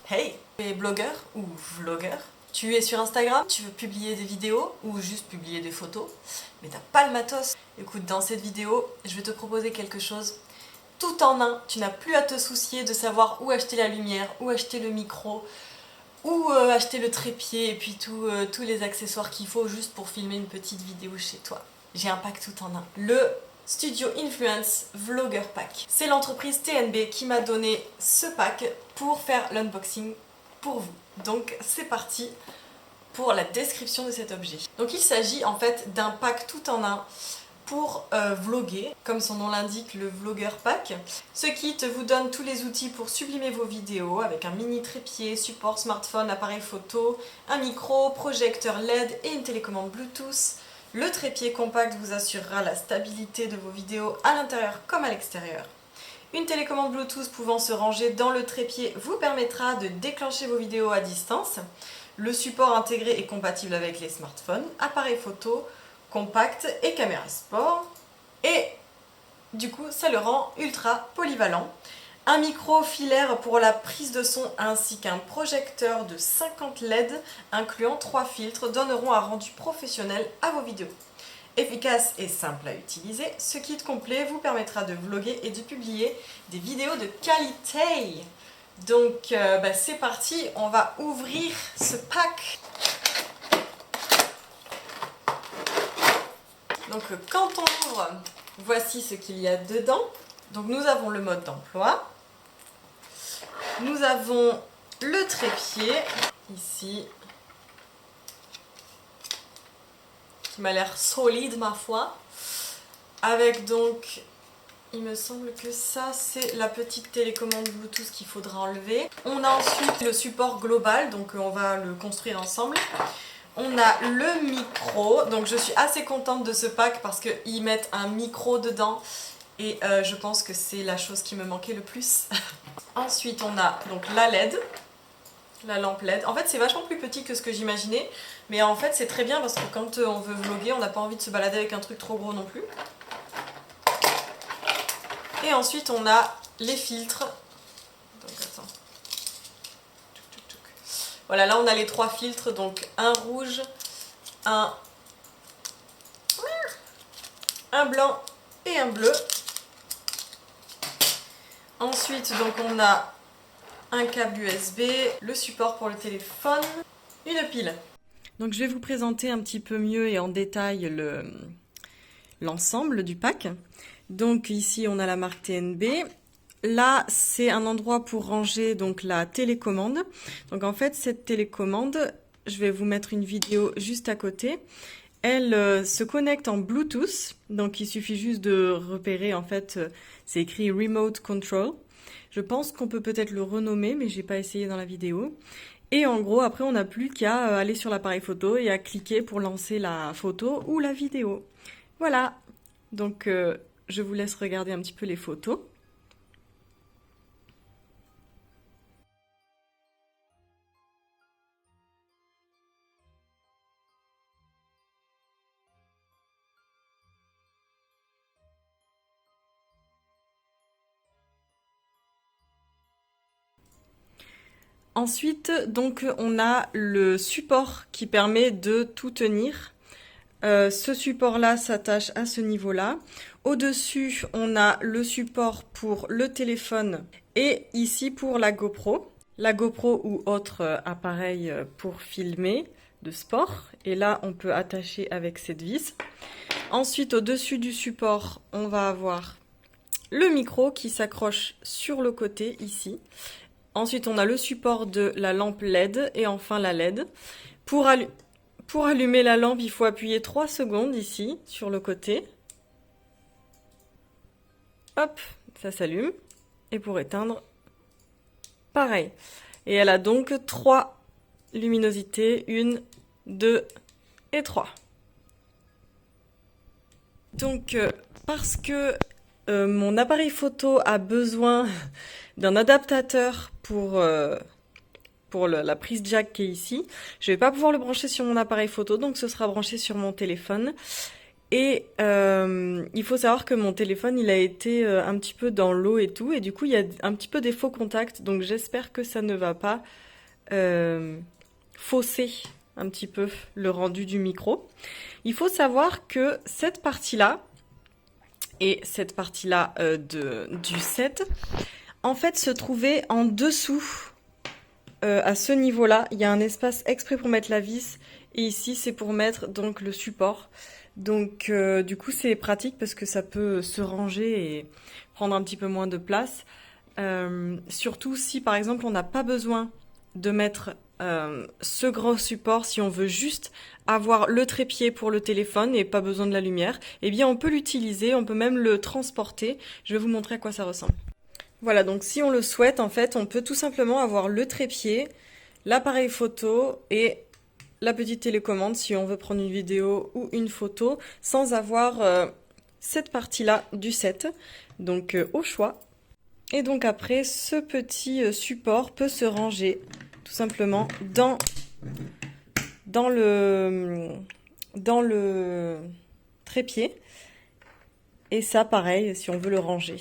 Hey, tu es blogueur ou vlogueur? Tu es sur Instagram, tu veux publier des vidéos ou juste publier des photos, mais t'as pas le matos. Écoute, dans cette vidéo, je vais te proposer quelque chose tout en un. Tu n'as plus à te soucier de savoir où acheter la lumière, où acheter le micro, où acheter le trépied et puis tous les accessoires qu'il faut juste pour filmer une petite vidéo chez toi. J'ai un pack tout en un. Le Studio Influence Vlogger Pack. C'est l'entreprise TNB qui m'a donné ce pack pour faire l'unboxing pour vous. Donc c'est parti pour la description de cet objet. Donc il s'agit en fait d'un pack tout en un pour vlogger, comme son nom l'indique, le Vlogger Pack. Ce kit vous donne tous les outils pour sublimer vos vidéos avec un mini trépied, support smartphone, appareil photo, un micro, projecteur LED et une télécommande Bluetooth. Le trépied compact vous assurera la stabilité de vos vidéos à l'intérieur comme à l'extérieur. Une télécommande Bluetooth pouvant se ranger dans le trépied vous permettra de déclencher vos vidéos à distance. Le support intégré est compatible avec les smartphones, appareil photo, compact et caméra sport. Et du coup, ça le rend ultra polyvalent. Un micro filaire pour la prise de son ainsi qu'un projecteur de 50 LED incluant 3 filtres donneront un rendu professionnel à vos vidéos. Efficace et simple à utiliser, ce kit complet vous permettra de vlogger et de publier des vidéos de qualité. Donc c'est parti, on va ouvrir ce pack. Donc quand on ouvre, voici ce qu'il y a dedans. Donc nous avons le mode d'emploi. Nous avons le trépied, ici, qui m'a l'air solide ma foi. Avec donc, il me semble que ça c'est la petite télécommande Bluetooth qu'il faudra enlever. On a ensuite le support global, donc on va le construire ensemble. On a le micro, donc je suis assez contente de ce pack parce qu'ils mettent un micro dedans et je pense que c'est la chose qui me manquait le plus. Ensuite on a donc la LED, la lampe LED. En fait c'est vachement plus petit que ce que j'imaginais, mais en fait c'est très bien parce que quand on veut vlogger on n'a pas envie de se balader avec un truc trop gros non plus. Et ensuite on a les filtres. Donc attends. Voilà, là on a les 3 filtres, donc un rouge, un blanc et un bleu. Ensuite, donc on a un câble USB, le support pour le téléphone, une pile. Donc je vais vous présenter un petit peu mieux et en détail l'ensemble du pack. Donc ici on a la marque TNB. Là, c'est un endroit pour ranger donc la télécommande. Donc en fait, cette télécommande, je vais vous mettre une vidéo juste à côté. Elle se connecte en Bluetooth. Donc il suffit juste de repérer, en fait, c'est écrit Remote Control. Je pense qu'on peut peut-être le renommer, mais j'ai pas essayé dans la vidéo. Et en gros, après, on n'a plus qu'à aller sur l'appareil photo et à cliquer pour lancer la photo ou la vidéo. Voilà. Donc je vous laisse regarder un petit peu les photos. Ensuite, donc, on a le support qui permet de tout tenir. Ce support-là s'attache à ce niveau-là. Au-dessus, on a le support pour le téléphone et ici pour la GoPro. La GoPro ou autre appareil pour filmer de sport. Et là, on peut attacher avec cette vis. Ensuite, au-dessus du support, on va avoir le micro qui s'accroche sur le côté ici. Ensuite, on a le support de la lampe LED et enfin la LED. Pour allumer la lampe, il faut appuyer 3 secondes ici, sur le côté. Hop, ça s'allume. Et pour éteindre, pareil. Et elle a donc 3 luminosités, 1, 2 et 3. Donc, parce que mon appareil photo a besoin d'un adaptateur pour la prise jack qui est ici. Je vais pas pouvoir le brancher sur mon appareil photo, donc ce sera branché sur mon téléphone. Et il faut savoir que mon téléphone, il a été un petit peu dans l'eau et tout, et du coup, il y a un petit peu des faux contacts, donc j'espère que ça ne va pas fausser un petit peu le rendu du micro. Il faut savoir que cette partie-là et cette partie-là du set, en fait, se trouvait en dessous, à ce niveau-là. Il y a un espace exprès pour mettre la vis, et ici, c'est pour mettre donc le support. Donc, du coup, c'est pratique parce que ça peut se ranger et prendre un petit peu moins de place. Surtout si, par exemple, on n'a pas besoin de mettre ce gros support, si on veut juste avoir le trépied pour le téléphone et pas besoin de la lumière, eh bien, on peut l'utiliser, on peut même le transporter. Je vais vous montrer à quoi ça ressemble. Voilà, donc si on le souhaite, en fait, on peut tout simplement avoir le trépied, l'appareil photo et la petite télécommande si on veut prendre une vidéo ou une photo sans avoir cette partie-là du set. Donc au choix. Et donc après, ce petit support peut se ranger tout simplement dans le trépied. Et ça, pareil, si on veut le ranger.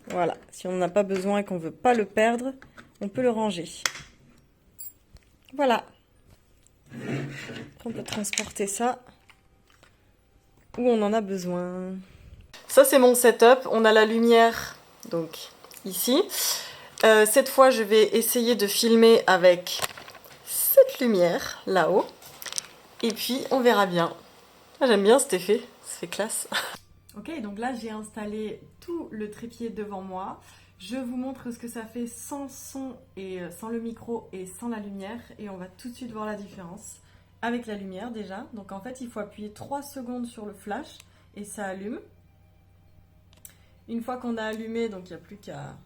Voilà, si on n'en a pas besoin et qu'on veut pas le perdre, on peut le ranger. Voilà. On peut transporter ça où on en a besoin. Ça, c'est mon setup. On a la lumière, donc ici. Cette fois, je vais essayer de filmer avec cette lumière là-haut. Et puis, on verra bien. J'aime bien cet effet, ça fait classe. Ok, donc là, j'ai installé tout le trépied devant moi. Je vous montre ce que ça fait sans son et sans le micro et sans la lumière. Et on va tout de suite voir la différence. Avec la lumière déjà. Donc en fait, il faut appuyer 3 secondes sur le flash et ça allume. Une fois qu'on a allumé, donc il n'y a plus qu'à...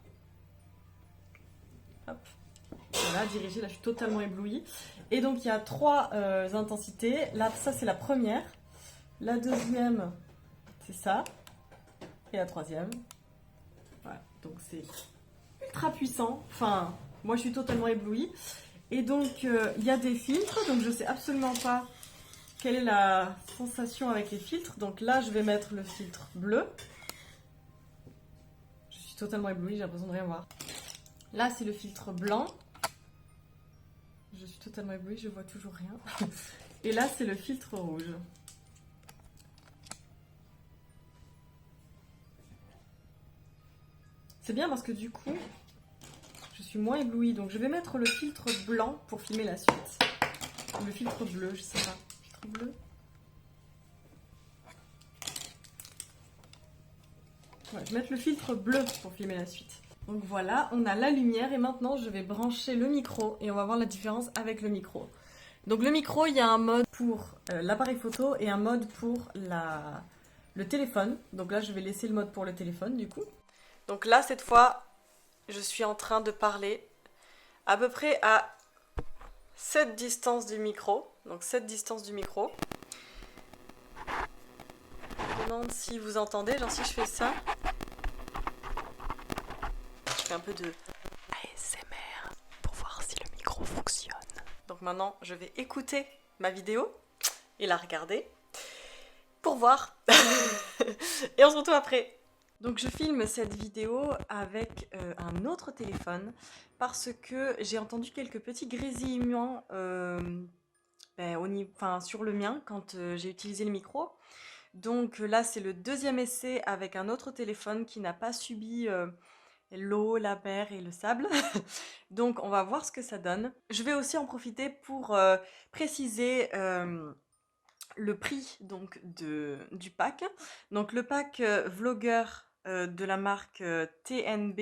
Hop. Voilà, diriger. Là, je suis totalement éblouie. Et donc, il y a 3 intensités. Là, ça, c'est la première. La deuxième, c'est ça. Et la troisième. Voilà. Donc, c'est ultra puissant. Enfin, moi, je suis totalement éblouie. Et donc, il y a des filtres. Donc, je ne sais absolument pas quelle est la sensation avec les filtres. Donc là, je vais mettre le filtre bleu. Je suis totalement éblouie, j'ai l'impression de rien voir. Là, c'est le filtre blanc. Je suis totalement éblouie, je vois toujours rien. Et là, c'est le filtre rouge. C'est bien parce que du coup, je suis moins éblouie. Donc, je vais mettre le filtre blanc pour filmer la suite. Ou le filtre bleu, je sais pas. Filtre bleu. Ouais, je vais mettre le filtre bleu pour filmer la suite. Donc voilà, on a la lumière et maintenant je vais brancher le micro et on va voir la différence avec le micro. Donc le micro, il y a un mode pour l'appareil photo et un mode pour le téléphone. Donc là, je vais laisser le mode pour le téléphone du coup. Donc là, cette fois, je suis en train de parler à peu près à cette distance du micro. Donc cette distance du micro. Je me demande si vous entendez, genre si je fais ça. Je fais un peu de ASMR pour voir si le micro fonctionne. Donc maintenant, je vais écouter ma vidéo et la regarder pour voir. Et on se retrouve après. Donc je filme cette vidéo avec un autre téléphone parce que j'ai entendu quelques petits grésillements sur le mien quand j'ai utilisé le micro. Donc là, c'est le deuxième essai avec un autre téléphone qui n'a pas subi l'eau, la mer et le sable. Donc on va voir ce que ça donne. Je vais aussi en profiter pour préciser le prix donc, du pack. Donc le pack Vlogger de la marque TNB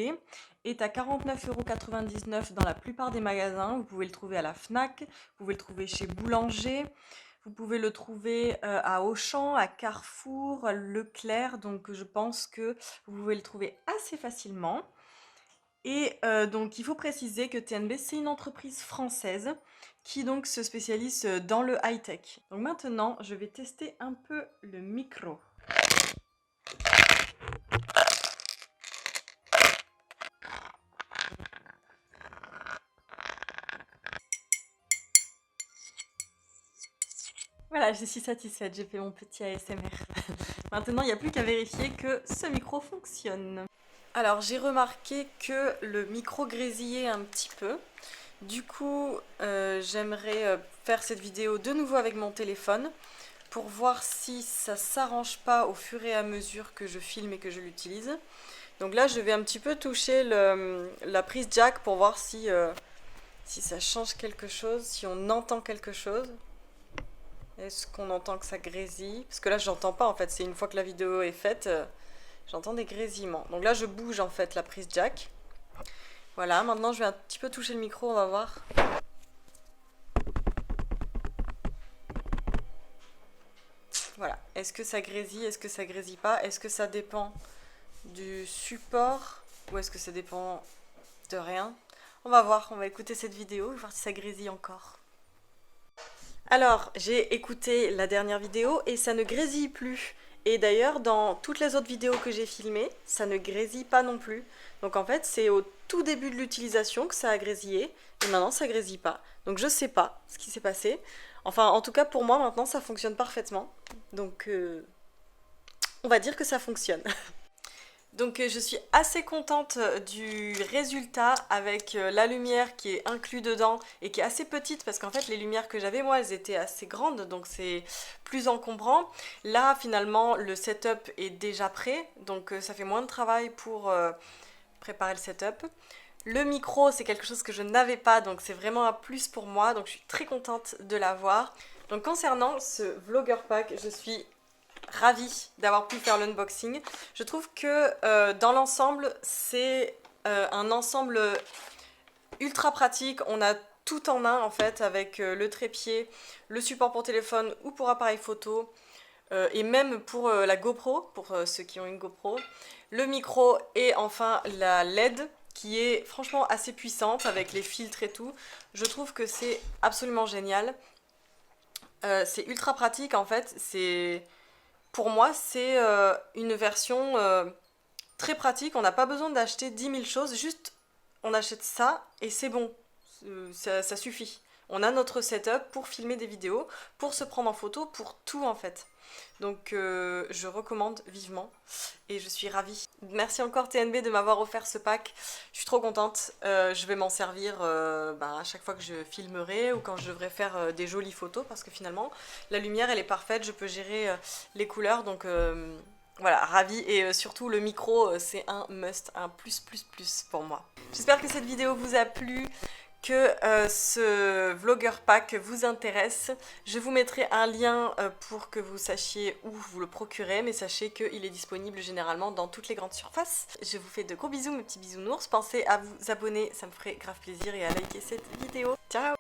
est à 49,99 € dans la plupart des magasins. Vous pouvez le trouver à la Fnac, vous pouvez le trouver chez Boulanger, vous pouvez le trouver à Auchan, à Carrefour, Leclerc. Donc je pense que vous pouvez le trouver assez facilement. Et donc il faut préciser que TNB c'est une entreprise française qui donc se spécialise dans le high-tech. Donc maintenant je vais tester un peu le micro. Voilà, je suis satisfaite, j'ai fait mon petit ASMR. Maintenant, il n'y a plus qu'à vérifier que ce micro fonctionne. Alors, j'ai remarqué que le micro grésillait un petit peu. Du coup, j'aimerais faire cette vidéo de nouveau avec mon téléphone pour voir si ça s'arrange pas au fur et à mesure que je filme et que je l'utilise. Donc là, je vais un petit peu toucher la prise jack pour voir si ça change quelque chose, si on entend quelque chose. Est-ce qu'on entend que ça grésille? Parce que là, j'entends pas en fait. C'est une fois que la vidéo est faite, j'entends des grésillements. Donc là, je bouge en fait la prise jack. Voilà, maintenant je vais un petit peu toucher le micro, on va voir. Voilà, est-ce que ça grésille, est-ce que ça grésille pas? Est-ce que ça dépend du support ou est-ce que ça dépend de rien? On va voir, on va écouter cette vidéo et voir si ça grésille encore. Alors, j'ai écouté la dernière vidéo et ça ne grésille plus. Et d'ailleurs, dans toutes les autres vidéos que j'ai filmées, ça ne grésille pas non plus. Donc en fait, c'est au tout début de l'utilisation que ça a grésillé, et maintenant ça grésille pas. Donc je sais pas ce qui s'est passé. Enfin, en tout cas pour moi, maintenant ça fonctionne parfaitement. Donc on va dire que ça fonctionne. Donc je suis assez contente du résultat avec la lumière qui est inclue dedans et qui est assez petite parce qu'en fait les lumières que j'avais moi elles étaient assez grandes donc c'est plus encombrant. Là finalement le setup est déjà prêt donc ça fait moins de travail pour préparer le setup. Le micro c'est quelque chose que je n'avais pas donc c'est vraiment un plus pour moi donc je suis très contente de l'avoir. Donc concernant ce vlogger pack je suis ravie d'avoir pu faire l'unboxing. Je trouve que dans l'ensemble, c'est un ensemble ultra pratique. On a tout en un en fait avec le trépied, le support pour téléphone ou pour appareil photo et même pour la GoPro, pour ceux qui ont une GoPro. Le micro et enfin la LED qui est franchement assez puissante avec les filtres et tout. Je trouve que c'est absolument génial. C'est ultra pratique en fait. Pour moi, c'est une version très pratique. On n'a pas besoin d'acheter 10 000 choses. Juste, on achète ça et c'est bon. Ça suffit. On a notre setup pour filmer des vidéos, pour se prendre en photo, pour tout en fait. Donc je recommande vivement et je suis ravie. Merci encore TNB de m'avoir offert ce pack. Je suis trop contente. Je vais m'en servir à chaque fois que je filmerai ou quand je devrais faire des jolies photos parce que finalement la lumière elle est parfaite. Je peux gérer les couleurs donc voilà, ravie et surtout le micro c'est un must, un plus pour moi. J'espère que cette vidéo vous a plu, que ce vlogger pack vous intéresse. Je vous mettrai un lien pour que vous sachiez où vous le procurez, mais sachez qu'il est disponible généralement dans toutes les grandes surfaces. Je vous fais de gros bisous mes petits bisounours, pensez à vous abonner, ça me ferait grave plaisir et à liker cette vidéo. Ciao!